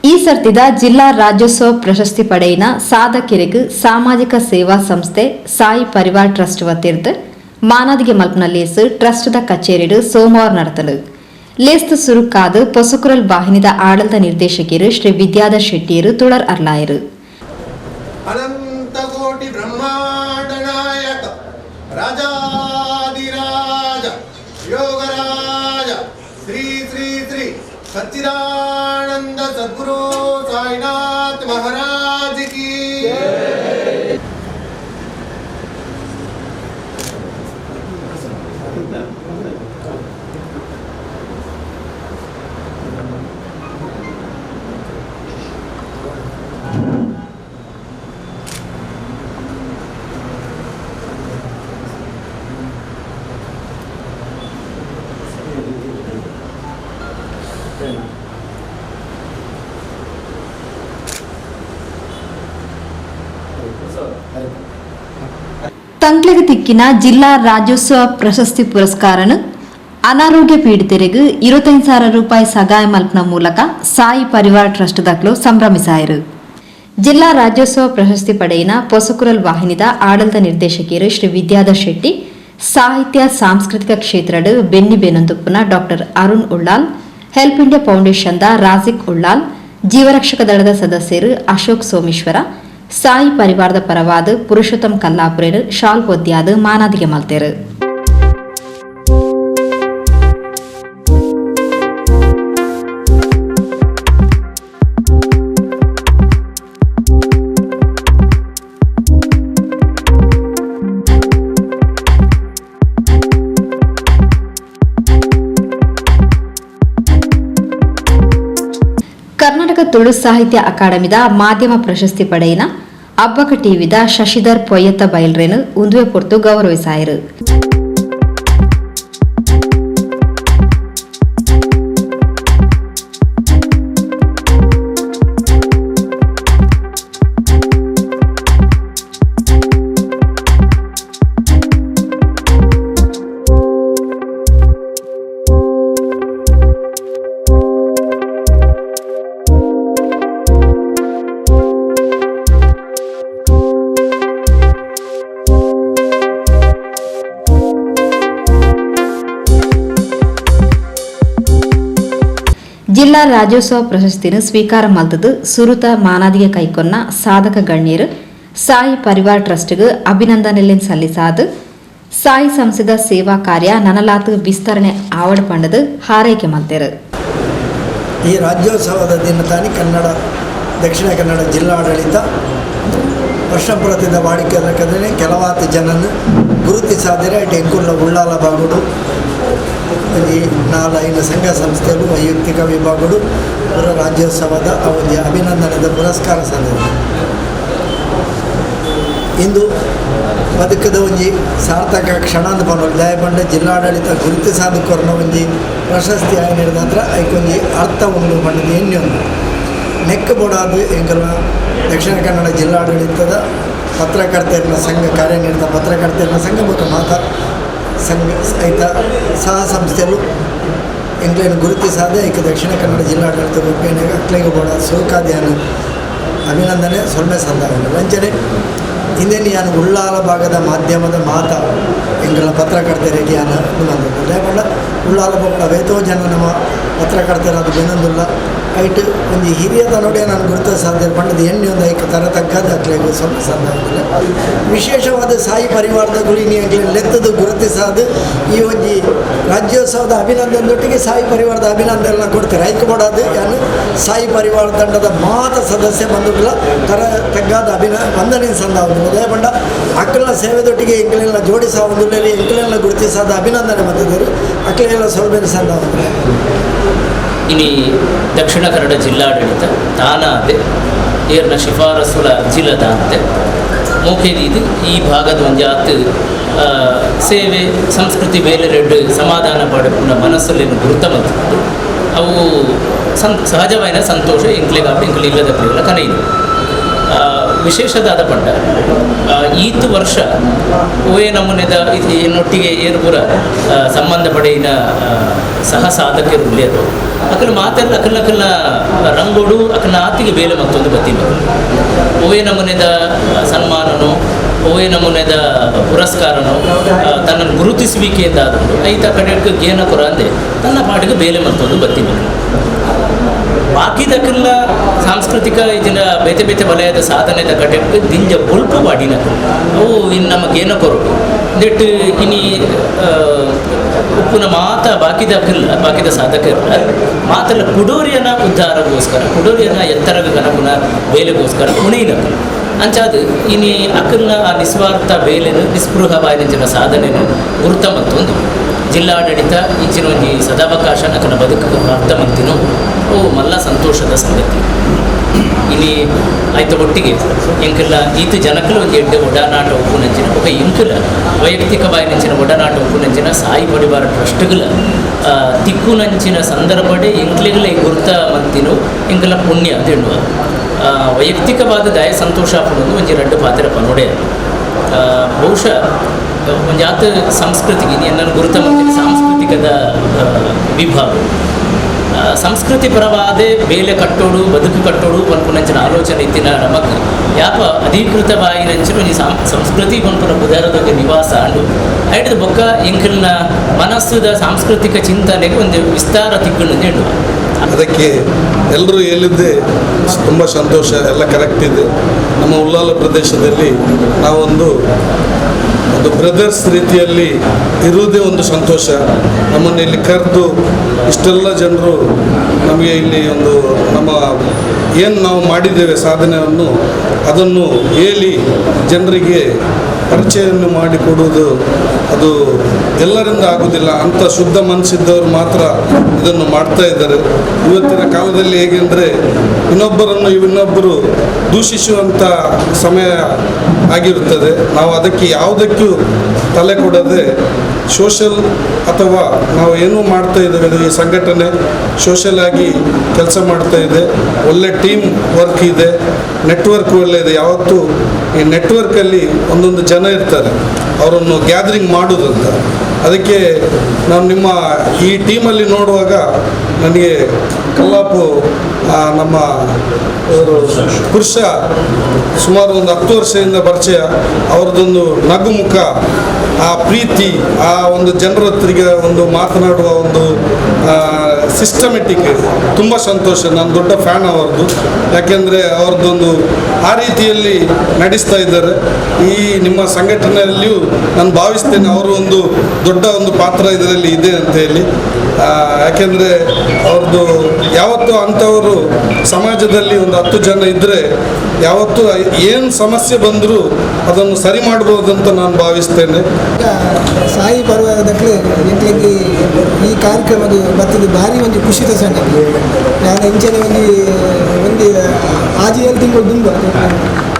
ಈ ಸರ್ತಿದ ಜಿಲ್ಲಾ ರಾಜ್ಯೋತ್ಸವ ಪ್ರಶಸ್ತಿ ಪಡೆಯಿನ ಸಾಧಕರಿಗೆ ಸಾಮಾಜಿಕ ಸೇವಾ ಸಂಸ್ಥೆ ಸಾಯಿ ಪರಿವಾರ್ ಟ್ರಸ್ಟ್ ವತಿರ್ದು ಮಾನದಿಗೆ ಮಲ್ಪನಲ್ಲೇಸು ಟ್ರಸ್ಟ್ದ ಕಚೇರಿಡು ಸೋಮವಾರ ನಡೆತಲು ಲೇಸ್ತು ಸುರುಕಾದು ಪೊಸಕುರಲ್ ವಾಹಿನಿದ ಆಡಳಿತ ನಿರ್ದೇಶಕಿಯರು ಶ್ರೀ ವಿದ್ಯಾಧರ್ ಶೆಟ್ಟಿಯರು ತುಳರ್ ಅರ್ಲಾಯರು. ಅನಂತ ಕೋಟಿ ಬ್ರಹ್ಮಾಂಡ ನಾಯಕ ರಾಜಾದಿರಾಜ ಯೋಗರಾಜ ಶ್ರೀ ಶ್ರೀ ಶ್ರೀ सच्चिदानंद सद्गुरु साईनाथ महाराज की ತಂಗ್ಲೆಗೆ ತಿಕ್ಕಿನ ಜಿಲ್ಲಾ ರಾಜ್ಯೋತ್ಸವ ಪ್ರಶಸ್ತಿ ಪುರಸ್ಕಾರನು ಅನಾರೋಗ್ಯ ಪೀಡಿತರಿಗೆ 25,000 ರೂಪಾಯಿ ಸಹಾಯ ಮಲ್ಪನ ಮೂಲಕ ಸಾಯಿ ಪರಿವಾರ್ ಟ್ರಸ್ಟ್ ದಕ್ಲು ಸಂಭ್ರಮಿಸಾಯರು. ಜಿಲ್ಲಾ ರಾಜ್ಯೋತ್ಸವ ಪ್ರಶಸ್ತಿ ಪಡೆಯಿನ ಪೊಸಕುರಲ್ ವಾಹಿನಿದ ಆಡಳಿತ ನಿರ್ದೇಶಕಿಯರು ಶ್ರೀ ವಿದ್ಯಾಧರ್ ಶೆಟ್ಟಿ, ಸಾಹಿತ್ಯ ಸಾಂಸ್ಕೃತಿಕ ಕ್ಷೇತ್ರಡು ಬೆನ್ನಿ ಬೇನಂದುಪ್ಪನ doctor Arun Ullal, help India ಫೌಂಡೇಶನ್ದ ರಾಜಿಕ್ ಉಳ್ಳಾಲ್, ಜೀವರಕ್ಷಕ ದಳದ ಸದಸ್ಯರು ಅಶೋಕ್ ಸೋಮೇಶ್ವರ, ಸಾಯಿ ಪರಿವಾರದ ಪರವಾದ ಪುರುಷೋತ್ತಮ್ ಕಲ್ಲಾಪುರೇರು ಶಾಲ್ ಹೊದ್ಯಾದ ಮಾನಾದಿಗೆ ಮಲ್ತೇರು. ಕರ್ನಾಟಕ ತುಳು ಸಾಹಿತ್ಯ ಅಕಾಡೆಮಿದ ಮಾಧ್ಯಮ ಪ್ರಶಸ್ತಿ ಪಡೆಯಿನ ಅಬ್ಬಕ ಟಿವಿದ ಶಶಿಧರ್ ಪೊಯ್ಯತ್ತ ಬೈಲ್ರೇನು ಉಂದುವೆ ಪೊರ್ತು ಗೌರವಿಸಾಯರು. ಜಿಲ್ಲಾ ರಾಜ್ಯೋತ್ಸವ ಪ್ರಶಸ್ತಿಯನ್ನು ಸ್ವೀಕಾರ ಮಲ್ತದು ಸುರುತ ಮಾನಾದಿಗೆ ಕೈಕೊನ್ನ ಸಾಧಕ ಗಣ್ಯರು ಸಾಯಿ ಪರಿವಾರ್ ಟ್ರಸ್ಟ್ಗೆ ಅಭಿನಂದನೆ ಸಲ್ಲಿಸಾದು ಸಾಯಿ ಸಂಸ್ಥೆದ ಸೇವಾ ಕಾರ್ಯ ನನಲಾತು ವಿಸ್ತರಣೆ ಆವಡ ಪಂಡದು ಹಾರೈಕೆ ಮಲ್ತೇರು. ಈ ರಾಜ್ಯೋತ್ಸವದ ದಿನ ತಾನೇ ದಕ್ಷಿಣ ಕನ್ನಡ ಜಿಲ್ಲಾಡಳಿತ ವರ್ಷಪ್ರತಿದ ವಾಡಿಕೆ ಕೆಲವಾತು ಜನನ್ನು ಗುರುತಿಸಾದರೆ ಟೆಂಕುಲ್ಲ ಉಳ್ಳಾಲ ಬಾಗುಡು ಈ 4-5 ಸಂಘ ಸಂಸ್ಥೆಗಳು ವೈಯಕ್ತಿಕ ವಿಭಾಗಗಳು ಪುರ ರಾಜ್ಯೋತ್ಸವದ ಅವಧಿ ಅಭಿನಂದನೆದ ಪುರಸ್ಕಾರ ಸಂದಿದೆ. ಇಂದು ಬದುಕದ ಒಂಜಿ ಸಾರ್ಥಕ ಕ್ಷಣ ಅಂತ ಬಂದು ದಯಪಂಡ ಜಿಲ್ಲಾಡಳಿತ ಗುರುತಿಸಾದ ಕೊರನ ಒಂಜಿ ಪ್ರಶಸ್ತಿ ಆಗಿ ನೀಡಿದ ಹತ್ರ ಐಕೊಂಜಿ ಅರ್ಥ ಒಂದು ಬಂಡದ ಎಣ್ಣೆಯೊಂದು ನೆಕ್ಕ ಬೋಡಾದು ಎಂಕಲ ದಕ್ಷಿಣ ಕನ್ನಡ ಜಿಲ್ಲಾಡಳಿತದ ಪತ್ರಕರ್ತೆಯರ ಸಂಘ ಕಾರ್ಯನಿರತ ಪತ್ರಕರ್ತೆಯರ ಸಂಘ ಮತ್ತು ಮಾತಾ ಸಂಘ ಸಹಿತ ಸಹ ಸಂಸ್ಥೆಗಳು ಎಂಗ್ಲೇನು ಗುರುತಿಸಾದ ಈಗ ದಕ್ಷಿಣ ಕನ್ನಡ ಜಿಲ್ಲಾಡಳಿತ ರೂಪೇಣೆಗೆ ಅಕ್ಲೆಗೆ ಬೋಡ ಸೋಕಾದ್ಯಾನ ಅಭಿನಂದನೆ ಸೊಲ್ಮೆ ಸಂದಾಯ ವಂಚನೆ ಹಿಂದೆ ಯಾನು ಉಳ್ಳಾಲ ಭಾಗದ ಮಾಧ್ಯಮದ ಮಾತ ಎಂಗಳ ಪತ್ರಕರ್ತೆಯರಿಗೆ ಯಾನ ಬಂದದ್ದು ಲೇಪಂಡ ಉಳ್ಳಾಲ ಪಕ್ಕ ವೇತೋ ಜನ ನಮ್ಮ ಪತ್ರಕರ್ತರಾದ ಬೆನಂದುಲ್ಲ ಐಟ್ ಒಂದು ಹಿರಿಯದ ನೋಡಿ ನಾನು ಗುರುತ ಸಾಧ್ಯ ಪಂಡದ ಎಣ್ಣೆ ಒಂದು ಐಕ ತರ ತಗ್ಗದ ಅಕ್ಲೆಗೆ ಸ್ವಲ್ಪ ಸಾಧ್ಯ ಆಗಿಲ್ಲ. ವಿಶೇಷವಾದ ಸಾಯಿ ಪರಿವಾರದ ಗುಳಿನಿ ಲೆತ್ತದು ಗುರುತಿಸಾದ ಈ ಒಂದು ರಾಜ್ಯೋತ್ಸವದ ಅಭಿನಂದನದೊಟ್ಟಿಗೆ ಸಾಯಿ ಪರಿವಾರದ ಅಭಿನಂದನೆ ಕೊಡ್ತಾರೆ. ಐಕ ಮಾಡೋದು ಯಾನು ಸಾಯಿ ಪರಿವಾರ ತಂಡದ ಮಾತ ಸದಸ್ಯ ಬಂಧುಗಳ ತರ ತಗ್ಗಾದ ವಂದನೆ ಸಂದಾವುದು ದಯಪಂಡ ಅಕ್ಕಲ ಸೇವೆದೊಟ್ಟಿಗೆ ಎಂಕಲೆಲ್ಲ ಜೋಡಿಸೋ ಒಂದು ಎಂಕಲೆಲ್ಲ ಗುರುತಿಸಾದ ಅಭಿನಂದನೆ ಬಂದಿದ್ದರು ಅಕ್ಕಲೆಲ್ಲ ಸೌಲಭ್ಯ ಸಂದಾವುದು. ಇನಿ ದಕ್ಷಿಣ ಕನ್ನಡ ಜಿಲ್ಲಾಡಳಿತ ತಾನಾದೆ ಏರ್ನ ಶಿಫಾರಸುಲ ಅರ್ಜಿಲದ ಅಂತೆ ಮೋಕೆದೀದು ಈ ಭಾಗದ ಒಂಜಾತ್ ಸೇವೆ ಸಂಸ್ಕೃತಿ ಮೇಲೆ ರೆಡ್ಡು ಸಮಾಧಾನ ಪಡೆಪುನ ಮನಸ್ಸಲ್ಲೇನು ಗುರುತ ಬಂದಿದ್ದು ಅವು ಸಹಜವಾದ ಸಂತೋಷ ಎಂಕ್ಲೆಗಾಪಿ ಎಂಕ್ಲಿಲ್ಲದ ಪ್ರಿಯಲ ಕನೆಯಿದೆ. ವಿಶೇಷದಾದ ಪಂಡ ಈತು ವರ್ಷ ಓಯೆ ನಮೂನೆದ ಏನೊಟ್ಟಿಗೆ ಏನು ಪೂರ ಸಂಬಂಧ ಪಡೆಯಿನ ಸಹ ಸಾಧಕರು ಉಳಿಯರು ಅಕಲ್ ಮಾತೆಲ್ಲ ಅಕಲ್ಲ ರಂಗೋಡು ಅಕಲ್ನ ಆತಿಗೆ ಬೇಲೆ ಮತ್ತೊಂದು ಬತ್ತಿನ ಓವೇ ನಮೂನೆದ ಸನ್ಮಾನನೋ ಓವೇ ನಮೂನೆದ ಪುರಸ್ಕಾರನೋ ತನ್ನನ್ನು ಗುರುತಿಸುವಿಕೆ ಎಂದಾದನು ಐತ ಕಡೆಗೆ ಗೇನ ಕೊರ ಅಂದೆ ತನ್ನ ಪಾಟಿಗೆ ಬೇಲೆ ಮತ್ತೊಂದು ಬತ್ತಿನ ಬಾಕಿದಕ್ಕೆಲ್ಲ ಸಾಂಸ್ಕೃತಿಕ ಇದನ್ನ ಬೇತೆ ಬೇತೆ ವಲಯದ ಸಾಧನೆದ ಕಡೆಗೆ ದಿಂಜ ಬೊಲ್ಪು ಮಾಡಿನ ಅವು ಇನ್ನು ನಮಗೇನ ಕೊರಡು ದಟ್ ಇನಿ ಉಪ್ಪುನ ಮಾತ ಬಾಕಿದ ಸಾಧಕರಲ್ಲ ಮಾತಲ್ಲ ಕುಡೋರಿಯನ ಉದ್ಧಾರಗೋಸ್ಕರ ಕುಡೋರಿಯನ ಎತ್ತರಗ ಕನಪುನ ಬೇಲೆಗೋಸ್ಕರ ಕುಣಿನ ಅಂಚಾದ ಇನಿ ಅಕ್ಕಲ್ನ ಆ ನಿಸ್ವಾರ್ಥ ಬೇಲೆನು ನಿಸ್ಪೃಹವಾಯಿನ ಸಾಧನೆಯನ್ನು ಗುರುತ ಮತ್ತೊಂದು ಜಿಲ್ಲಾಡಳಿತ ಇಂಚಿನ ಒಂದು ಸದಾವಕಾಶ ನಕನ ಬದುಕು ಅರ್ಥ ಮಂತಿನೋ ಓ ಮಲ್ಲ ಸಂತೋಷದ ಸಂಗತಿ ಇಲ್ಲಿ ಆಯ್ತು ಒಟ್ಟಿಗೆ ಎಂಕಲ್ಲ ಈತ ಜನಕ್ಕಲು ಒಂದು ಎಡ್ಡೆ ಒಡನಾಟ ಒಪ್ಪುನಂಚಿನ ఒక ಎಂಕಲ ವೈಯಕ್ತಿಕವಾಯಿನಂಚಿನ ಒಡನಾಟ ಒಪ್ಪುನಂಚಿನ ಸಾಯಿ ಪರಿವಾರ ಟ್ರಸ್ಟ್ಗಳ ತಿಕ್ಕುನಂಚಿನ ಸಂದರ್ಭಡೆ ಎಂಕ್ಲೆಗಳ ಗುರುತ ಮಂತಿನೋ ಎಂಕಲ ಪುಣ್ಯ ತಿಳುವ ವೈಯಕ್ತಿಕವಾದ ದಯ ಸಂತೋಷ ಪಡೋದು ಒಂದು ಎರಡು ಪಾತ್ರ ಪನೋಡೆ ಬಹುಶಃ ಒಂದು ಆತ ಸಂಸ್ಕೃತಿಗೆ ನನ್ನ ಗುರುತ ಮಂತಿನ ಸಾಂಸ್ಕೃತಿಕದ ವಿಭಾಗ ಸಂಸ್ಕೃತಿ ಪರವಾದೇ ಬೇಲೆ ಕಟ್ಟೋಡು ಬದುಕು ಕಟ್ಟೋಡು ಪನ್ಪುನಂಚಿನ ಆಲೋಚನೆ ಇತ್ತಿನ ನಮಗೆ ಯಾಪ ಅಧಿಕೃತವಾಯಿನಂಚಿನ ಈ ಸಂಸ್ಕೃತಿ ಪನ್ಪುನ ಬುಧರದೊಂದು ನಿವಾಸ ಅಂಡು ಐಟದ ಬೊಕ್ಕ ಎಂಕಲ್ನ ಮನಸ್ಸುದ ಸಾಂಸ್ಕೃತಿಕ ಚಿಂತನೆಗೆ ಒಂದು ವಿಸ್ತಾರ ತಿಕ್ಕುಣ್ಣು ಹೇಳುವ ಅದಕ್ಕೆ ಎಲ್ಲರೂ ಹೇಳಿದ್ದೆ ತುಂಬ ಸಂತೋಷ, ಎಲ್ಲ ಕರೆಕ್ಟ್ ಇದೆ. ನಮ್ಮ ಉಳ್ಳಾಲ ಪ್ರದೇಶದಲ್ಲಿ ನಾವೊಂದು ಬ್ರದರ್ಸ್ ರೀತಿಯಲ್ಲಿ ಇರುವುದೇ ಒಂದು ಸಂತೋಷ. ನಮ್ಮನ್ನು ಇಲ್ಲಿ ಕರೆದು ಇಷ್ಟೆಲ್ಲ ಜನರು ನಮಗೆ ಇಲ್ಲಿ ಒಂದು ನಮ್ಮ ಏನು ನಾವು ಮಾಡಿದ್ದೇವೆ ಸಾಧನೆಯನ್ನು ಅದನ್ನು ಹೇಳಿ ಜನರಿಗೆ ಪರಿಚಯವನ್ನು ಮಾಡಿಕೊಡುವುದು ಅದು ಎಲ್ಲರಿಂದ ಆಗೋದಿಲ್ಲ. ಅಂಥ ಶುದ್ಧ ಮನಸ್ಸಿದ್ದವರು ಮಾತ್ರ ಇದನ್ನು ಮಾಡ್ತಾ ಇದ್ದಾರೆ. ಇವತ್ತಿನ ಕಾಲದಲ್ಲಿ ಹೇಗೆಂದರೆ ಇನ್ನೊಬ್ಬರು ದೂಷಿಸುವಂಥ ಸಮಯ ಆಗಿರುತ್ತದೆ. ನಾವು ಅದಕ್ಕೆ ಯಾವುದಕ್ಕೂ ತಲೆ ಕೊಡದೆ ಸೋಷಲ್ ಅಥವಾ ನಾವು ಏನೂ ಮಾಡ್ತಾ ಇದ್ದೇವೆ, ಈ ಸಂಘಟನೆ ಸೋಷಲ್ ಆಗಿ ಕೆಲಸ ಮಾಡ್ತಾ ಇದೆ. ಒಳ್ಳೆ ಟೀಮ್ ವರ್ಕ್ ಇದೆ, ನೆಟ್ವರ್ಕ್ ಒಳ್ಳೆಯದು. ಯಾವತ್ತೂ ಈ ನೆಟ್ವರ್ಕಲ್ಲಿ ಒಂದೊಂದು ಜನ ಇರ್ತಾರೆ, ಅವರನ್ನು ಗ್ಯಾದರಿಂಗ್ ಮಾಡೋದಂತ. ಅದಕ್ಕೆ ನಾನು ನಿಮ್ಮ ಈ ಟೀಮಲ್ಲಿ ನೋಡುವಾಗ ನನಗೆ ಕಲ್ಲಾಪು ನಮ್ಮ ಪುರುಷ ಸುಮಾರು ಒಂದು 10 ವರ್ಷದಿಂದ ಪರಿಚಯ, ಅವ್ರದ್ದೊಂದು ನಗುಮುಖ, ಆ ಪ್ರೀತಿ, ಆ ಒಂದು ಜನರ ಹತ್ರಿಗೆ ಒಂದು ಮಾತನಾಡುವ ಒಂದು ಸಿಸ್ಟಮೆಟಿಕ್ ತುಂಬ ಸಂತೋಷ. ನಾನು ದೊಡ್ಡ ಫ್ಯಾನ್ ಅವರದ್ದು. ಯಾಕೆಂದರೆ ಅವ್ರದ್ದೊಂದು ಆ ರೀತಿಯಲ್ಲಿ ನಡೆಸ್ತಾ ಇದ್ದಾರೆ. ಈ ನಿಮ್ಮ ಸಂಘಟನೆಯಲ್ಲಿಯೂ ನಾನು ಭಾವಿಸ್ತೇನೆ ಅವರು ಒಂದು ದೊಡ್ಡ ಒಂದು ಪಾತ್ರ ಇದರಲ್ಲಿ ಇದೆ ಅಂತ ಹೇಳಿ. ಯಾಕೆಂದರೆ ಅವ್ರದ್ದು ಯಾವತ್ತೂ ಅಂಥವರು ಸಮಾಜದಲ್ಲಿ ಒಂದು 10 ಜನ ಇದ್ದರೆ ಯಾವತ್ತೂ ಏನು ಸಮಸ್ಯೆ ಬಂದರೂ ಅದನ್ನು ಸರಿ ಮಾಡ್ಬೋದಂತ ನಾನು ಭಾವಿಸ್ತೇನೆ. ಸಾಯಿ ಪರ್ವದಕ್ಕೆ ಎಂಟ್ಲಿಗೆ ಈ ಕಾರ್ಯಕ್ರಮದ ಬರ್ತದೆ ಭಾರಿ ಒಂದು ಖುಷಿದ ಸಂಗತಿ. ನಾನು ಇಂಚನೆ ಒಂದು ಆಜಿ 7 ತಿಂಗಳು ತುಂಬ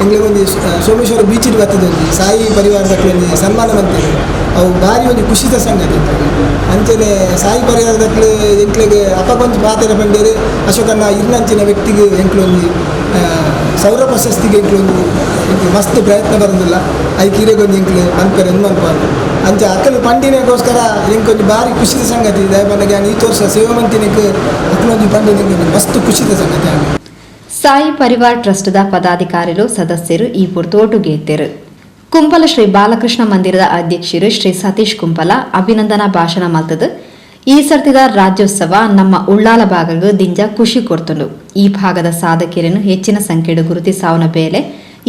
ಎಂಗ್ಲಿಗೆ ಒಂದು ಸೋಮೇಶ್ವರ ಬೀಚಿಗೆ ಬರ್ತದೆ ಒಂದು ಸಾಯಿ ಪರಿವಾರದಕ್ಕೆ ಒಂದು ಸನ್ಮಾನ ಬಂದಿದೆ. ಅವು ಭಾರಿ ಒಂದು ಖುಷಿದ ಸಂಗತಿ. ಅಂಚನೆ ಸಾಯಿ ಪರಿವಾರದಕ್ಕೆ ಎಂಕ್ಲಿಗೆ ಅಪ್ಪಗೊಂದು ಪಾತ್ರ ಬಂದಿದೆ. ಅಶೋಕನ ಇರ್ನಂಚಿನ ವ್ಯಕ್ತಿಗೆ ಎಂಕ್ಲೊಂದು ಸೌರ ಪ್ರಶಸ್ತಿಗೆ ಎಂಕ್ಲೊಂದು ಮಸ್ತ್ ಪ್ರಯತ್ನ ಬರೋದಿಲ್ಲ. ಐಕಿರೆಗೊಂದು ಎಂಕ್ಲೆ ಅನ್ಪೇರು ಅನ್ಪಾರು ಅಂಚೆ ಅಕ್ಕಲು ಪಂಡಿನೆಗೋಸ್ಕರ ಎಂಕೊಂದು ಭಾರಿ ಖುಷಿದ ಸಂಗತಿ. ದಯಮಾನಗೆ ನಾನು ಈ ವರ್ಷ ಸೇವಾ ಮಂತಿನಕ್ಕೆ ಅಕ್ಕಲೊಂದು ಪಂಡಿನೆಗೆ ಮಸ್ತ್ ಖುಷಿದ ಸಂಗತಿ. ಸಾಯಿ ಪರಿವಾರ್ ಟ್ರಸ್ಟ್ದ ಪದಾಧಿಕಾರಿಗಳು ಸದಸ್ಯರು ಈ ಪುರ್ತೋಟುಗೆ ಇದ್ದರು. ಕುಂಪಲ ಶ್ರೀ ಬಾಲಕೃಷ್ಣ ಮಂದಿರದ ಅಧ್ಯಕ್ಷರು ಶ್ರೀ ಸತೀಶ್ ಕುಂಪಲ ಅಭಿನಂದನಾ ಭಾಷಣ ಮಲ್ತದು. ಈ ಸರ್ತಿದ ರಾಜ್ಯೋತ್ಸವ ನಮ್ಮ ಉಳ್ಳಾಲ ಭಾಗಕ್ಕೆ ದಿಂಜ ಖುಷಿ ಕೊಡ್ತುಂಡು. ಈ ಭಾಗದ ಸಾಧಕರನ್ನು ಹೆಚ್ಚಿನ ಸಂಖ್ಯೆಡು ಗುರುತಿಸಾವನ ಬೇಲೆ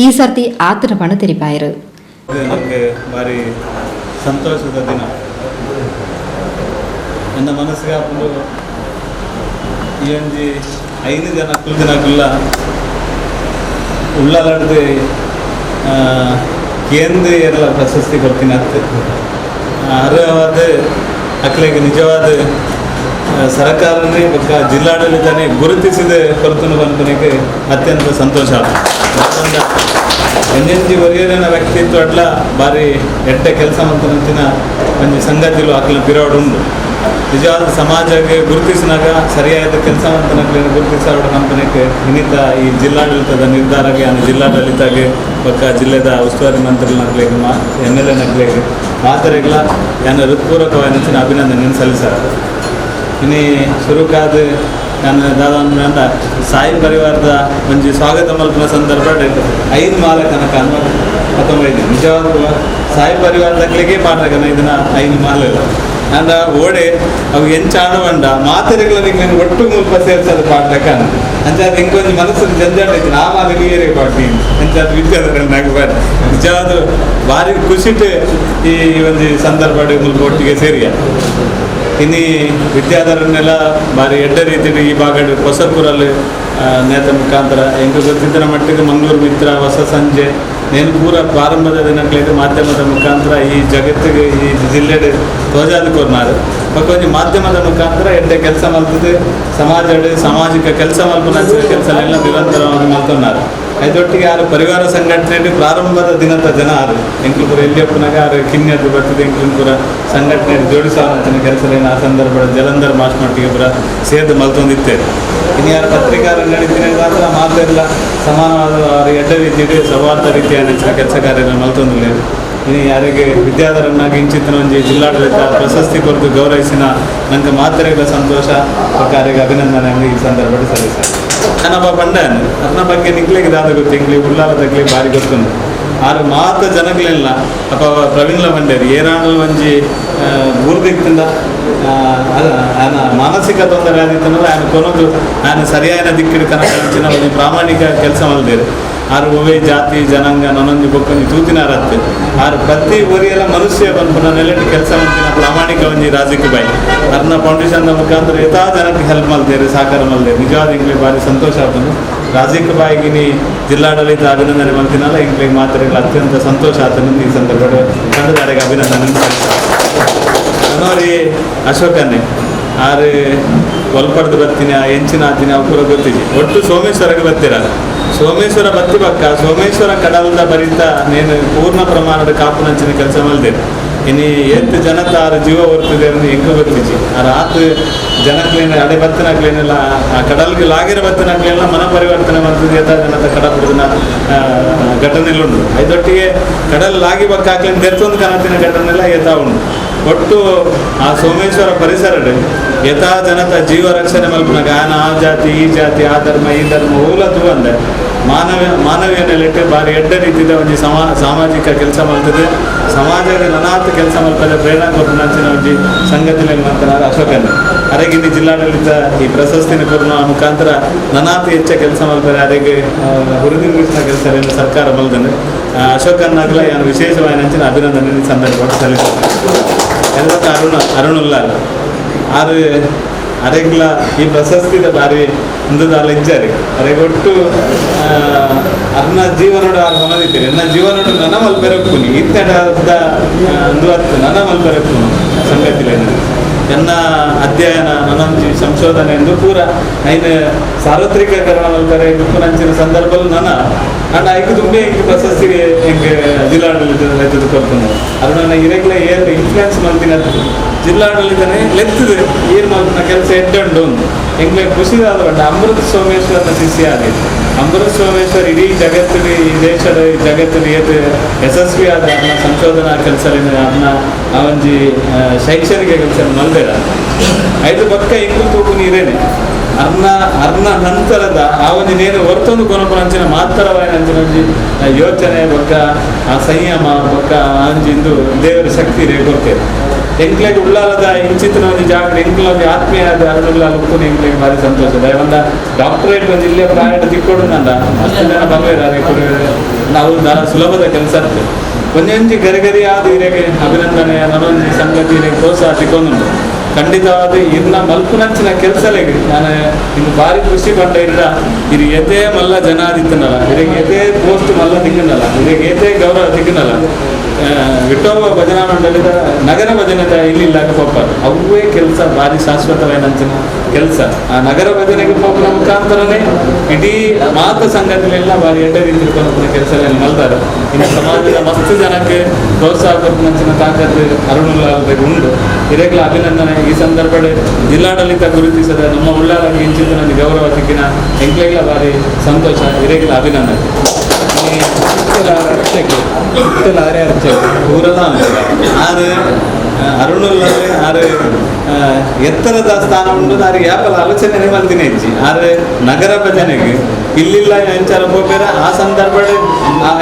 ಈ ಸರ್ತಿ ಆತನ ಪಣ ತೆರಿಪಾಯರು. ನಮಗೆ ಭಾರಿ ಸಂತೋಷದ ದಿನ. ನನ್ನ ಮನಸ್ಸಿಗೆ ಹಾಕೊಂಡು ಈ ಒಂದು 5 ಜನ ದಿನಕ್ಕಲ್ಲ ಉಳ್ಳಾಲಡ್ದು ಕೇಂದ್ರ ಎಲ್ಲ ಪ್ರಶಸ್ತಿ ಕೊಡ್ತೀನಿ ಅಂತ ಅರ್ಹವಾದ ಅಕ್ಲೆಗೆ ನಿಜವಾದ ಸರ್ಕಾರನೇ ಪಕ್ಕ ಜಿಲ್ಲಾಡಳಿತನೇ ಗುರುತಿಸಿದ ಕೊರತನ ಬಂದನಿಗೆ ಅತ್ಯಂತ ಸಂತೋಷ. ಎಂಜಿ ಒರಿಯರಿನ ವ್ಯಕ್ತಿತ್ವ ಅಡ್ಲ ಭಾರಿ ಎಡ್ಡೆ ಕೆಲಸ ಮಂತಿನ ಒಂದು ಸಂಗತಿಲು ಅಕ್ಲ ಪಿರಾಡ್ ಉಂಡು. ನಿಜವಾದ ಸಮಾಜಕ್ಕೆ ಗುರುತಿಸಿನಾಗ ಸರಿಯಾದ ಕೆಲಸ ಮಂತನಕ್ಕೆ ಗುರುತಿಸೋಡ ಕಂಪನಿಗೆ ಇನ್ನಿತ ಈ ಜಿಲ್ಲಾಡಳಿತದ ನಿರ್ಧಾರಕ್ಕೆ ಜಿಲ್ಲಾಡಳಿತಗೆ ಪಕ್ಕ ಜಿಲ್ಲೆದ ಉಸ್ತುವಾರಿ ಮಂತ್ರಿನಕ್ಲಿಗೆ MLA ನಕ್ಲಿಗೆ ಮಾತರೆಗಳ ಯಾನ ಹೃತ್ಪೂರ್ವಕವಾದ ಅಭಿನಂದನೆ ಸಲ್ಲಿಸ್ತಾರೆ. ಇನ್ನು ಶುರುಕಾದ ನಾನು ದಾದ ಸಾಯಿ ಪರಿವಾರದ ಒಂದು ಸ್ವಾಗತ ಮಲ್ಪನ ಸಂದರ್ಭ ಐದು ಮಾಲಕನ ಕಾನ ಹತ್ತೊಂಬೈದು ನಿಜವಾದ ಸಾಯಿ ಪರಿವಾರದಕ್ಕೆ ಪಾಠಕನ ಇದನ್ನ ಐದು ಮಾಲ ಅಂದ ಓಡೆ ಅವು ಎಂಚಾಣವಂಡ ಮಾತೆರೆಗಳಿಗೆ ಒಟ್ಟು ಮುಲ್ಪ ಸೇರ್ಸೋದು ಪಾಡ್ಲಕ್ಕನ ಅಂಚಾದ ಹಿಂಗೊಂದು ಮನಸ್ಸಲ್ಲಿ ಜಂಜಾಟ ಐತಿ ಆ ಮಾಲ ನೀರೇ ಪಾಡ್ನಿ ಅಂಚಾದ ವಿದ್ಯಾರ್ಥಿಗಳನ್ನಾಗಿ ಬಾಡಿ ನಿಜವಾದ ಭಾರಿ ಖುಷಿಟ್ಟು ಈ ಒಂದು ಸಂದರ್ಭ ಮುಲ್ಪ ಒಟ್ಟಿಗೆ ಸೇರಿಯ ಇನ್ನು ವಿದ್ಯಾಧರನ್ನೆಲ್ಲ ಭಾರಿ ಎಡ್ಡ ರೀತಿ ಈ ಭಾಗ ಹೊಸಪುರಲ್ಲಿ ನೇತ ಮುಖಾಂತರ ಹೆಂಗೆ ಗೊತ್ತಿದ್ದರ ಮಟ್ಟಿಗೆ ಮಂಗಳೂರು ಮಿತ್ರ ಹೊಸ ಸಂಜೆ ನೇನು ಪೂರ ಪ್ರಾರಂಭದ ದಿನಗಳಿಗೆ ಮಾಧ್ಯಮದ ಮುಖಾಂತರ ಈ ಜಗತ್ತಿಗೆ ಈ ಜಿಲ್ಲೆಡೆ ತೋಜಾದಕೋರ್ನಾರು ಕೊಂಚ ಮಾಧ್ಯಮದ ಮುಖಾಂತರ ಎಡ್ಡೆ ಕೆಲಸ ಮಲ್ತದೆ ಸಾಮಾಜಿಕ ಕೆಲಸ ಮಲ್ಪನ ಕೆಲಸ ಎಲ್ಲ ನಿರಂತರವಾಗಿ ಮಲ್ತೊన్నారు ಅದೊಟ್ಟಿಗೆ ಯಾರು ಪರಿವಾರ ಸಂಘಟನೆ ಪ್ರಾರಂಭದ ದಿನದ ಜನ ಆರು ಎಂಕ್ಲಪುರ ಎಲ್ಲಿಯಪ್ಪನಾಗ ಆರು ಕಿನ್ಯದ್ದು ಬರ್ತದೆ ಎಂಕ್ಲಪುರ ಸಂಘಟನೆ ಜೋಡಿಸುವಂತ ಕೆಲಸ ಆ ಸಂದರ್ಭ ಜಲಂಧರ್ ಮಾಸ್ಮಟ್ಟಿಗೆ ಪುರ ಸೇರ್ದು ಮಲ್ತೊಂದಿತ್ತೇವೆ ಇನ್ನು ಯಾರು ಪತ್ರಿಕಾ ರಂಗಡಿದ್ದೀನಿ ಮಾತ್ರ ಮಾತೆಲ್ಲ ಸಮಾನವಾದ ಅವರಿಗೆ ಎಡ್ಡ ರೀತಿಯಲ್ಲಿ ಸೌಹಾರ್ದ ರೀತಿಯ ನೆಚ್ಚಿನ ಕೆಲಸ ಕಾರ್ಯಗಳು ಮಲ್ತೊಂದಿಲ್ಲ ಇನ್ನು ಯಾರಿಗೆ ವಿದ್ಯಾಧರನ್ನಾಗಿ ಇಂಚಿತ್ತಿನ ಒಂದು ಜಿಲ್ಲಾಡಳಿತ ಪ್ರಶಸ್ತಿ ಕೊರತು ಗೌರವಿಸಿನ ನಂಗೆ ಮಾತ್ರೆಗಳ ಸಂತೋಷ ಕಾರ್ಯಕ್ಕೆ ಅಭಿನಂದನೆ ಈ ಸಂದರ್ಭದಲ್ಲಿ ಸಲ್ಲಿಸ್ತಾರೆ ನಾನೊಬ್ಬ ಬಂಡನು ಅದನ್ನ ಬಗ್ಗೆ ನಿಂಗ್ಲಿಗೆ ದಾದ ಗೊತ್ತು ಇಂಗ್ಲಿ ಉಳ್ಳಾಲದಾಗ್ಲಿ ಭಾರಿ ಗೊತ್ತುಂಟು ಆರು ಮಾತ ಜನಗಳೆಲ್ಲ ಅಪ್ಪ ಪ್ರವೀಣ್ಲ ಬಂಡೇರಿ ಏರಾಣಲ್ ಒಂಜಿ ಊರ್ದಿಕ್ಕಿಂದ ಮಾನಸಿಕ ತೊಂದರೆ ಆದಿತ್ತಂದ್ರೆ ఆయన ಕೊನೊಂದು ఆయన ಸರಿಯಾದ ದಿಕ್ಕಿನ ಕನಸಿನ ಒಂದು ಪ್ರಾಮಾಣಿಕ ಕೆಲಸ ಮಲ್ದೇರು ಆರು ಒವೇ ಜಾತಿ ಜನಾಂಗ ನನ್ನೊಂದು ಬೊಕ್ಕೊಂದು ತೂತಿನಾರತ್ತೆ ಆರು ಪ್ರತಿ ಊರಿಯೆಲ್ಲ ಮನುಷ್ಯ ಬಂದು ನೆಲೆಟ್ಟು ಕೆಲಸ ಮಾಡ್ತೀನಿ ಪ್ರಾಮಾಣಿಕ ಒಂಜಿ ರಾಜಕೀಯ ಬಾಯಿ ಅರ್ನ ಫೌಂಡೇಶನ್ ಮುಖಾಂತರ ಯಥಾ ಜನಕ್ಕೆ ಹೆಲ್ಪ್ ಮಲ್ದೇರು ಸಾಕಾರ ಮಲ್ದೇರು ನಿಜವಾದ ಇಂಗ್ಲಿಗೆ ಭಾರಿ ಸಂತೋಷ ಆಗ್ತದೆ ರಾಜಕೀಯ ಬಾಯಿಗೆ ನೀ ಜಿಲ್ಲಾಡಳಿತ ಅಭಿನಂದನೆ ಮಾಡ್ತೀನಲ್ಲ ಇಂಗ್ಲಿಗೆ ಮಾತ್ರ ಅತ್ಯಂತ ಸಂತೋಷ ಆಗ್ತದೆ ಈ ಸಂದರ್ಭ ತಂಡದಾರಿಗೆ ಅಭಿನಂದನೆ ನೋಡಿ ಅಶೋಕನ್ನೇ ಆರು ಒಲ್ಪಡ್ದು ಬರ್ತೀನಿ ಎಂಚಿನ ಆತೀನಿ ಅವು ಕೂಡ ಗೊತ್ತಿದೆ ಒಟ್ಟು ಸೋಮೇಶ್ವರಕ್ಕೆ ಬರ್ತೀರ ಸೋಮೇಶ್ವರ ಬತ್ತಿ ಪಕ್ಕ ಸೋಮೇಶ್ವರ ಕಡಲದ ಬರಿತ ನೇನು ಪೂರ್ಣ ಪ್ರಮಾಣದ ಕಾಪುನಂಚಿನ ಕೆಲಸ ಮಲ್ದೇನೆ ಇನ್ನು ಎತ್ತು ಜನತ ಆರು ಜೀವ ಹೊರ್ತದೆ ಅಂದ್ರೆ ಹೆಂಗೆ ಗೊತ್ತಿಜಿ ಆ ರಾತ್ರಿ ಜನಕ್ಲೇನ ಅಡೆ ಬತ್ತಿನಾಗ್ಲೇನೆಲ್ಲ ಆ ಕಡಲ್ಗೆ ಲಾಗಿರೋ ಬತ್ತಿನಾಗ್ಲೆಲ್ಲ ಮನ ಪರಿವರ್ತನೆ ಮಾಡ್ತದೆ ಯಥಾ ಜನತ ಕಡಪಡಿನ ಘಟನೆಲ್ಲುಂಟು ಇದೊಟ್ಟಿಗೆ ಕಡಲ್ ಲಾಗಿ ಬಕ್ಕ ಹಾಕ್ಲೇನು ತೆರ್ತೊಂದು ಕನತಿನ ಘಟನೆಲ್ಲ ಯಥಾ ಉಂಟು ಒಟ್ಟು ಆ ಸೋಮೇಶ್ವರ ಪರಿಸರಡೆ ಯಥಾ ಜನತ ಜೀವ ರಕ್ಷಣೆ ಮಲ್ಪನಾಗ ಆ ಜಾತಿ ಈ ಜಾತಿ ಆ ಧರ್ಮ ಈ ಧರ್ಮ ಹೋಲತ್ತು ಅಂದ್ರೆ ಮಾನವೀಯ ನೆಲೆಟ್ಟು ಭಾರಿ ಎಡ್ಡ ರೀತಿಯ ಒಂದು ಸಾಮಾಜಿಕ ಕೆಲಸ ಮಾಡ್ತದೆ ಸಮಾಜದ ನನಾಥ ಕೆಲಸ ಮಾಡ್ತದೆ ಪ್ರೇರಣಾ ಕೊಟ್ಟಂಚಿನ ಒಂದು ಸಂಗತಿಯಲ್ಲಿ ಮಾಡ್ತಾರೆ ಅಶೋಕನ ಅರೆಗಿಲ್ಲಿ ಜಿಲ್ಲಾಡಳಿತ ಈ ಪ್ರಶಸ್ತಿನ ಕೊಡುವ ಮುಖಾಂತರ ನನಾಥ ಹೆಚ್ಚ ಕೆಲಸ ಮಾಡ್ತಾರೆ ಅರೆಗೆ ಹುರಿದುಂಬಿಸಿನ ಕೆಲಸ ಎಲ್ಲ ಸರ್ಕಾರ ಬಲ್ದನೆ ಅಶೋಕನ್ನಾಗಲ ಏನು ವಿಶೇಷವಾಗಿ ಅಂಚಿನ ಅಭಿನಂದನೆ ಈ ಸಂದರ್ಭ ಸಲ್ಲಿಸ್ತಾರೆ ಎಲ್ಲ ಅರುಣುಲ್ಲಾಲ್ ಆರು ಅರೆಗ್ಲ ಈ ಪ್ರಶಸ್ತಿದ ಬಾರಿ ಮುಂದಾಲ ಇಜ್ಜಾರಿ ಅರೆಗೊಟ್ಟು ಅರ್ನ ಜೀವನೋಡ ಹೊಂದಿದ್ದೀರಿ ನನ್ನ ಜೀವನೋಡ ನನ್ನ ಮಲ್ಪೆರಕ್ಕೂನಿ ಇತ್ತಡ ನನ್ನ ಮಲ್ಪೆರಕ್ಕೂನು ಸಂಗತಿಲ ನನ್ನ ಅಧ್ಯಯನ ನನ್ನೊಂದು ಸಂಶೋಧನೆ ಎಂದು ಪೂರ ಐನು ಸಾರ್ವತ್ರಿಕೀಕರಣ ಮಲ್ಪೆರೆ ನಂಚಿನ ಸಂದರ್ಭದಲ್ಲಿ ನನ್ನ ಐದು ತುಂಬೆ ಹಿಂಗೆ ಪ್ರಶಸ್ತಿಗೆ ಹಿಂಗೆ ಜಿಲ್ಲಾಡಳಿತ ತೆಗೆದುಕೊಳ್ತಾನೆ ಅದು ನನ್ನ ಇರೆಗ್ಲ ಏನು ಇನ್ಫ್ಲುಯೆನ್ಸ್ ಮಾಡ್ತೀನಿ ಅದು ಜಿಲ್ಲಾಡಳಿತನೇ ಲೆತ್ತದು ಏನು ಮಾಡ್ತಾನೆ ಕೆಲಸ ಎಡ್ಡಂಡು ಹೆಂಗೆ ಖುಷಿದಾದ ಬಟ್ ಅಮೃತ ಸೋಮೇಶ್ವರನ ಶಿಷ್ಯ ಆಗಿದೆ ಅಮೃತ ಸೋಮೇಶ್ವರ್ ಇಡೀ ಜಗತ್ತಿನ ಈ ದೇಶದ ಈ ಜಗತ್ತಿನ ಏದು ಯಶಸ್ವಿಯಾದ ಅದನ್ನ ಸಂಶೋಧನಾ ಕೆಲಸ ಅದನ್ನ ಆ ಒಂದು ಶೈಕ್ಷಣಿಕ ಕೆಲಸ ಮಲ್ಬೇಡ ಐದು ಪಕ್ಕ ಇಂಗು ತೂಕು ನೀರೇನೆ ಅರ್ನ ನಂತರದ ಆ ಒಂದು ನೇನು ಹೊರತೊಂದು ಕೊನಪುನಂಚಿನ ಮಾತ್ರವಾಯಿನಂಚಿನ ಯೋಚನೆ ಬೊಕ್ಕ ಆ ಸಂಯಮ ಬೊಕ್ಕ ಅಂಜಿಂದು ದೇವರ ಶಕ್ತಿ ರೇಕೊಡ್ತೇವೆ ಎಂಕ್ಲೆಗೆ ಉಳ್ಳಾಲದ ಇಂಚಿತ್ತಿನ ಒಂದು ಜಾಗ ಎಂಕ್ಲ ಒಂದು ಆತ್ಮೀಯದ ಅರುಣುಲ್ಲಾಲ್ ಉಪ್ಪುನ ಎಂಕ್ಲೆಗೆ ಭಾರಿ ಸಂತೋಷದ ಒಂದ ಡಾಕ್ಟರೇಟ್ ಒಂದು ಇಲ್ಲೇ ಪ್ರಾಯಡ್ ತಿಕ್ಕೊಡು ನಂದ ಅಷ್ಟು ಜನ ಬಂದಿದ್ದಾರೆ ನಾವು ಸುಲಭದ ಕೆಲಸ ಆಗ್ತದೆ ಒಂದೊಂದು ಗರಿಗರಿಯಾದ ಹಿರಿಯಗೆ ಅಭಿನಂದನೆ ನನ್ನೊಂದು ಸಂಗತಿ ಪ್ರೋತ್ಸಾಹ ಸಿಕ್ಕೊಂಡು ಖಂಡಿತವಾದ ಇನ್ನ ಮಲ್ಪುನಂಚಿನ ಕೆಲಸಲೆಗೆ ನಾನು ಇನ್ನು ಭಾರಿ ಖುಷಿ ಪಟ್ಟ ಇರ ಇದು ಎದೇ ಮಲ್ಲ ಜನ ಆದಿತ್ತನಲ್ಲ ಇದಕ್ಕೆ ಎದೇ ಪೋಸ್ಟ್ ಮಲ್ಲ ತಿಕ್ಕನಲ್ಲ ಇದಕ್ಕೆ ಎದೇ ಗೌರವ ತಿಕ್ಕನಲ್ಲ ವಿಠೋಬ ಭಜನಾ ಮಂಡಳಿದ ನಗರ ಭಜನೆದ ಇಲ್ಲಿಲ್ಲ ಪೋಪರ್ ಅವೇ ಕೆಲಸ ಭಾರಿ ಶಾಶ್ವತವಾದಂಚಿನ ಕೆಲಸ ಆ ನಗರ ಭಜನೆಗೆ ಪೋಪನ ಮುಖಾಂತರನೇ ಇಡೀ ಮಾತ ಸಂಘಟನೆಲ್ಲ ಭಾರಿ ಎಡ್ಡ ರೀತಿ ಕೆಲಸ ಮಲ್ದಾರೆ ಇನ್ನು ಸಮಾಜದ ಮಸ್ತ್ ಜನಕ್ಕೆ ಪ್ರೋತ್ಸಾಹ ಕೊಟ್ಟಿನ ತಾಕತ್ತು ಅರುಣುಲ್ಲಾಲ್ ಉಂಟು ಇದಕ್ಕೆಲ್ಲ ಅಭಿನಂದನೆ ಈ ಸಂದರ್ಭ ಜಿಲ್ಲಾಡಳಿತ ಗುರುತಿಸದ ನಮ್ಮ ಉಳ್ಳಾಲಕ್ಕೆ ಇಂಚಿನ ನನಗೆ ಗೌರವ ಸಿಕ್ಕಿನ ಎಂಕ್ಲೆಲ್ಲ ಭಾರಿ ಸಂತೋಷ ಇದಕ್ಕೆಲ್ಲ ಅಭಿನಂದನೆ ಪೂರದ ಆರು ಅರುಣುಲ್ಲದೆ ಆರು ಎತ್ತರದ ಸ್ಥಾನ ಉಂಟು ಆರು ಯಾಪಲ ಆಲೋಚನೆ ಮಲ್ತಿನ ಹೆಚ್ಚಿ ಆರು ನಗರ ಭಜನೆಗೆ ಇಲ್ಲಿಲ್ಲ ಎಂಚಾರ ಹೋಗ್ಬೇರ ಆ ಸಂದರ್ಭ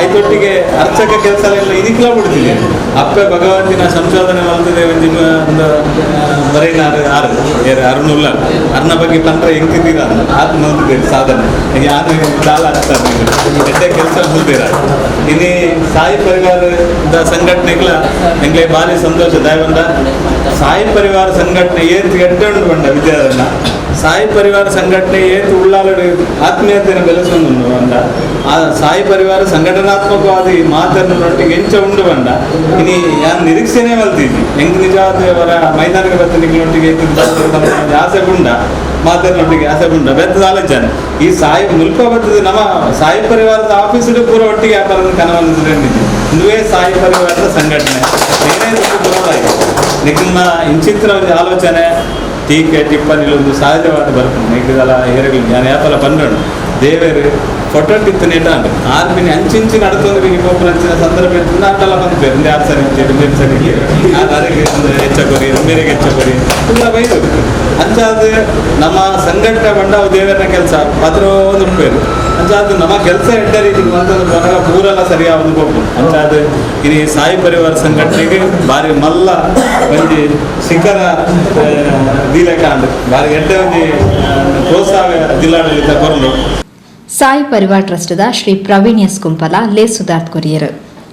ಐದೊಟ್ಟಿಗೆ ಅರ್ಚಕ ಕೆಲಸ ಎಲ್ಲ ಇದಕ್ಕೆಲ್ಲ ಬಿಡ್ತೀನಿ ಅಪ್ಪೆ ಭಗವಂತಿನ ಸಂಶೋಧನೆ ಮಾಡ್ತದೆ ಒಂದು ಬರೀನಾರು ಆರು ಅರುಣುಲ್ಲ ಅರ್ನ ಬಗ್ಗೆ ಪಂತ್ರ ಹೆಂಗಿದ್ದೀರ ಆತ್ಮ ಹೊಂದಿದೆ ಸಾಧನೆ ಯಾರು ಸಾಲ ಆಗ್ತಾರೆ ಎಡ್ಡೆ ಕೆಲಸ ಮುಲ್ದಿರ ಇನ್ನೇ ಸಾಯಿ ಪರಿವಾರದ ಸಂಘಟನೆಗಳ ಎಂಗ್ಲೆ ಭಾರಿ ಸಂತೋಷ ದಯವಂದ ಸಾಯಿ ಪರಿವಾರ ಸಂಘಟನೆ ಏತ್ ಎಡ್ಡು ಬಂಡ ವಿದ್ಯಾರ್ಥಿನ ಸಾಯಿ ಪರಿವಾರ ಸಂಘಟನೆ ಏತ್ ಉಳ್ಳಾಲಡು ಆತ್ಮೀಯತೆಯನ್ನು ಬೆಳೆಸೊಂದು ಬಂಡ ಆ ಸಾಯಿ ಪರಿವಾರ ಸಂಘಟನಾತ್ಮಕವಾದ ಈ ಮಾತನ್ನೊಟ್ಟಿಗೆ ಎಂಚ ಉಂಡು ಬಂಡ ಇನಿ ಯಾರು ನಿರೀಕ್ಷೆನೇ ಮಲ್ತಿದ್ದಿ ಹೆಂಗ್ ನಿಜವಾದ ಅವರ ಮೈದಾನಿಕ ಬತ್ತನಿಗಳೊಟ್ಟಿಗೆ ಆಸೆ ಗುಂಡ ಮಾತನ್ನೊಟ್ಟಿಗೆ ಆಸೆ ಗುಂಡ ಬೆತ್ತದ ಆಲೋಚನೆ ಈ ಸಾಯಿ ಮುಲ್ಪ ಬರ್ತದೆ ನಮ್ಮ ಸಾಯಿ ಪರಿವಾರದ ಆಫೀಸಿಗೆ ಪೂರ ಒಟ್ಟಿಗೆ ವ್ಯಾಪಾರದ ಕನವನ್ನಿದೆ ಇಂದುವೇ ಸಾಯಿ ಪರಿವಾರದ ಸಂಘಟನೆ ಏನೇ ಪುರೋದಾಯಿತು ನಿಖಿಲ್ನ ಇಂಚಿತ್ರ ಒಂದು ಆಲೋಚನೆ ಟೀಕೆ ಟಿಪ್ಪಣಿಲೊಂದು ಸಹಜವಾದ ಬರ್ಕೊಂಡು ನಿಖಿದಲ್ಲ ಹೇರಗಳು ನಾನು ಯಾಪಲ ಪನ್ನಡು ದೇವರು ಫೋಟೋ ಟಿತ್ತು ನೆಟ್ಟ ಆರ್ಮಿನಿ ಅಂಚಿಂಚಿನ ಅಡ್ತೊಂದು ಬಿಗಿ ಪೋಪುನಂಚಿನ ಸಂದರ್ಭ ಇರ್ತದೆ ಅಟ್ಟೆಲ್ಲ ಬಂದ್ಬೇರು ಒಂದೇ ಆರ್ಸನೆ ಮೆರ್ಸನಿಗೆ ಅದರಿಗೆ ಒಂದು ಹೆಚ್ಚಕೊರಿ ಮೇರೆಗೆ ಹೆಚ್ಚಕೊರಿ ತುಂಬ ಬೈದು ಅಂಚಾದ ನಮ್ಮ ಸಂಘಟನೆ ಬಂಡ ದೇವರನ ಕೆಲಸ ಪತ್ರ ಒಂದು ಉಪ್ಪೇರು ಅಂಚಾದ ನಮ್ಮ ಕೆಲಸ ಎಡ್ಡ ರೀತಿಗೆ ಬಂದ ಬರಗ ಪೂರೆಲ್ಲ ಸರಿಯಾದ ಹೋಗ್ಬೋದು ಅಂಚಾದ ಇನಿ ಸಾಯಿ ಪರಿವಾರ ಸಂಘಟನೆಗೆ ಭಾರಿ ಮಲ್ಲ ಒಂದು ಶಿಖರ ದೀಲಕಾಂಡ್ ಭಾರಿ ಎಡ್ಡ ಒಂದು ಪ್ರೋತ್ಸಾಹ ಜಿಲ್ಲಾಡಳಿತ ಕೊರಲು ಸಾಯಿ ಪರಿವಾರ್ ಟ್ರಸ್ಟ್ದ ಶ್ರೀ ಪ್ರವೀಣ್ ಎಸ್ ಕುಂಪಲ ಲೇಸುದಾರ್ತ್ ಕೊರಿಯರು.